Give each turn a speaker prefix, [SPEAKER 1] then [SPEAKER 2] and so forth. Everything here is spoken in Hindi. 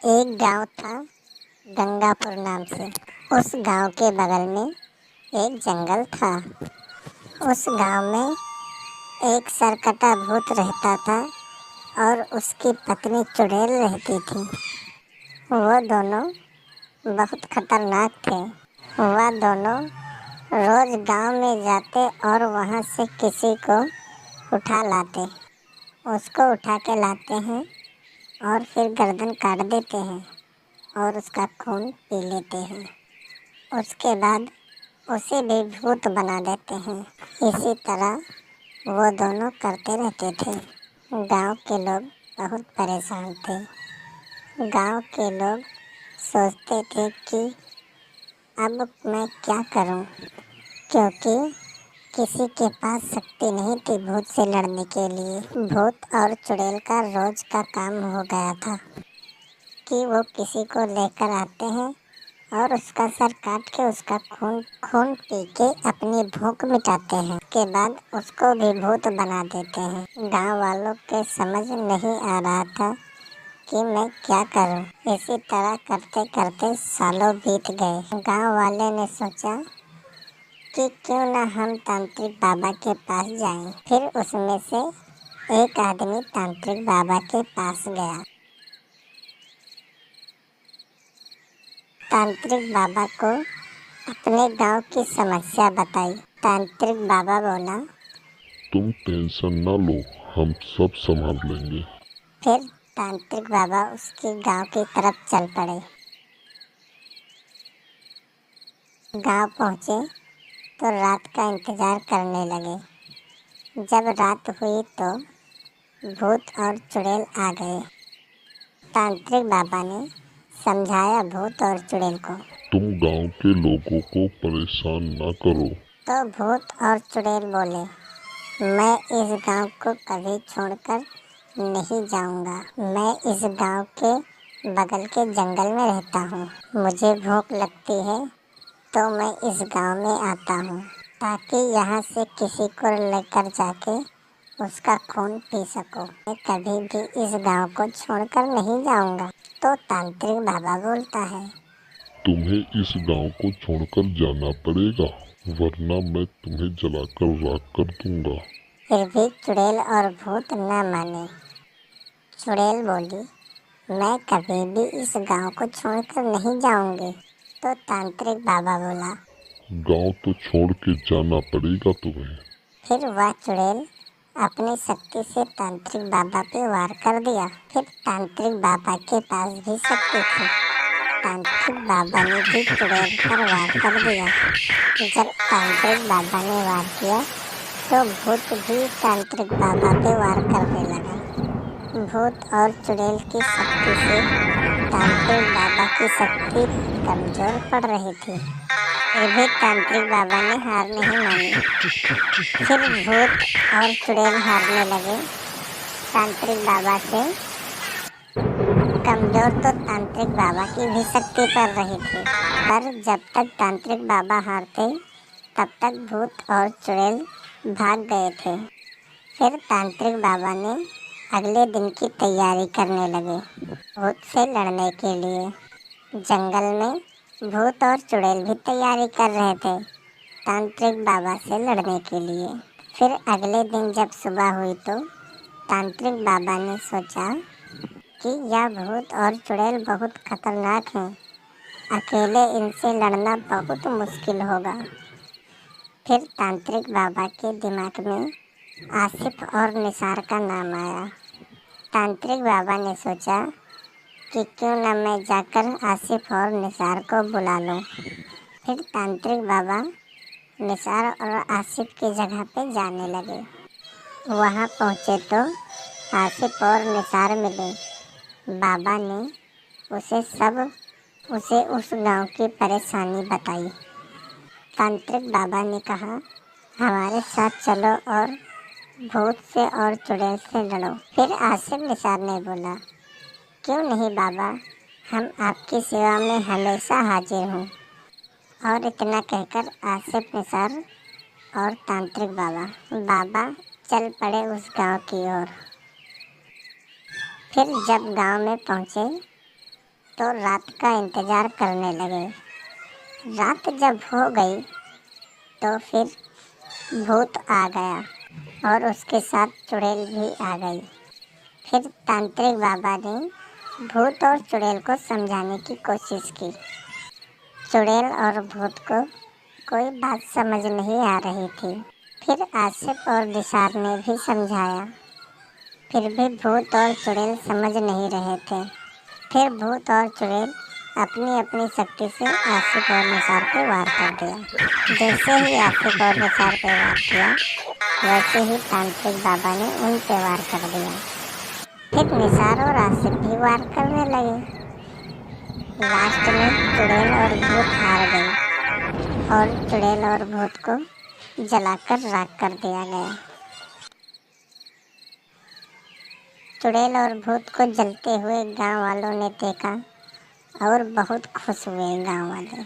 [SPEAKER 1] एक गांव था गंगापुर नाम से। उस गांव के बगल में एक जंगल था। उस गांव में एक सरकटा भूत रहता था और उसकी पत्नी चुड़ैल रहती थी। वो दोनों बहुत खतरनाक थे। वह दोनों रोज गांव में जाते और वहां से किसी को उठा लाते। उसको उठा के लाते हैं और फिर गर्दन काट देते हैं और उसका खून पी लेते हैं। उसके बाद उसे भी भूत बना देते हैं। इसी तरह वो दोनों करते रहते थे। गांव के लोग बहुत परेशान थे। गांव के लोग सोचते थे कि अब मैं क्या करूं, क्योंकि किसी के पास शक्ति नहीं थी भूत से लड़ने के लिए। भूत और चुड़ैल का रोज का काम हो गया था कि वो किसी को लेकर आते हैं और उसका सर काट के उसका खून खून पी के अपनी भूख मिटाते हैं। उसके बाद उसको भी भूत बना देते हैं। गांव वालों के समझ नहीं आ रहा था कि मैं क्या करूं। इसी तरह करते करते सालों बीत गए। गांव वाले ने सोचा कि क्यों न हम तांत्रिक बाबा के पास जाएं। फिर उसमें से एक आदमी तांत्रिक बाबा के पास गया। तांत्रिक बाबा को अपने गांव की समस्या बताई। तांत्रिक बाबा बोला,
[SPEAKER 2] तुम टेंशन ना लो, हम सब संभाल लेंगे।
[SPEAKER 1] फिर तांत्रिक बाबा उसके गांव की तरफ चल पड़े। गांव पहुंचे तो रात का इंतजार करने लगे। जब रात हुई तो भूत और चुड़ैल आ गए। तांत्रिक बाबा ने समझाया भूत और चुड़ैल को।
[SPEAKER 2] तुम गांव के लोगों को परेशान ना करो।
[SPEAKER 1] तो भूत और चुड़ैल बोले, मैं इस गांव को कभी छोड़कर नहीं जाऊंगा। मैं इस गांव के बगल के जंगल में रहता हूँ। मुझे भूख लगती है तो मैं इस गांव में आता हूँ ताकि यहाँ से किसी को लेकर जाके उसका खून पी सको। मैं कभी भी इस गांव को छोड़कर नहीं जाऊंगा। तो तांत्रिक बाबा बोलता है,
[SPEAKER 2] तुम्हें इस गांव को छोड़कर जाना पड़ेगा, वरना मैं तुम्हें जलाकर राख कर दूंगा।
[SPEAKER 1] फिर भी चुड़ैल और भूत न माने। चुड़ैल बोली, मैं कभी भी इस गांव को छोड़कर नहीं जाऊंगी। तो तांत्रिक बाबा बोला,
[SPEAKER 2] गांव तो छोड़ के जाना पड़ेगा तुम्हें।
[SPEAKER 1] फिर वह चुड़ैल अपनी शक्ति से तांत्रिक बाबा पे वार कर दिया। फिर तांत्रिक बाबा के पास भी शक्ति थी। तांत्रिक बाबा ने भी चुड़ैल पर वार कर दिया। जब तांत्रिक बाबा ने वार किया तो भूत भी तांत्रिक बाबा पे वार करने लगा। भूत और चुड़ैल की शक्ति से तांत्रिक बाबा की शक्ति कमजोर पड़ रही थी। फिर भी तांत्रिक बाबा ने हार नहीं मानी। फिर भूत और चुड़ैल हारने लगे तांत्रिक बाबा से। कमजोर तो तांत्रिक बाबा की भी शक्ति पड़ रही थी, पर जब तक तांत्रिक बाबा हारते तब तक भूत और चुड़ैल भाग गए थे। फिर तांत्रिक बाबा ने अगले दिन की तैयारी करने लगे भूत से लड़ने के लिए। जंगल में भूत और चुड़ैल भी तैयारी कर रहे थे तांत्रिक बाबा से लड़ने के लिए। फिर अगले दिन जब सुबह हुई तो तांत्रिक बाबा ने सोचा कि यह भूत और चुड़ैल बहुत खतरनाक हैं। अकेले इनसे लड़ना बहुत मुश्किल होगा। फिर तांत्रिक बाबा के दिमाग में आसिफ और निसार का नाम आया। तांत्रिक बाबा ने सोचा कि क्यों न मैं जाकर आसिफ और निसार को बुला लूं। फिर तांत्रिक बाबा निसार और आसिफ की जगह पे जाने लगे। वहां पहुंचे तो आसिफ और निसार मिले। बाबा ने उसे उस गांव की परेशानी बताई। तांत्रिक बाबा ने कहा, हमारे साथ चलो और भूत से और चुड़ैल से लड़ो। फिर आसिफ निसार ने बोला, क्यों नहीं बाबा, हम आपकी सेवा में हमेशा हाजिर हूँ। और इतना कहकर आसिफ निसार और तांत्रिक बाबा चल पड़े उस गांव की ओर। फिर जब गांव में पहुँचे तो रात का इंतज़ार करने लगे। रात जब हो गई तो फिर भूत आ गया और उसके साथ चुड़ैल भी आ गई। फिर तांत्रिक बाबा ने भूत और चुड़ैल को समझाने की कोशिश की। चुड़ैल और भूत को कोई बात समझ नहीं आ रही थी। फिर आसिफ और निसार ने भी समझाया, फिर भी भूत और चुड़ैल समझ नहीं रहे थे। फिर भूत और चुड़ैल अपनी अपनी शक्ति से आसिफ और निसार पे वार कर दिया। जैसे ही आसिफ और निसार पे वार किया, वैसे ही तांत्रिक बाबा ने उन पे वार कर दिया। फिर निसार और आसिफ भी वार करने लगे। लास्ट में चुड़ैल और भूत हार गई और चुड़ैल और भूत को जलाकर राख कर दिया गया। चुड़ैल और भूत को जलते हुए गांव वालों ने देखा और बहुत खुश हुए गांव वाले।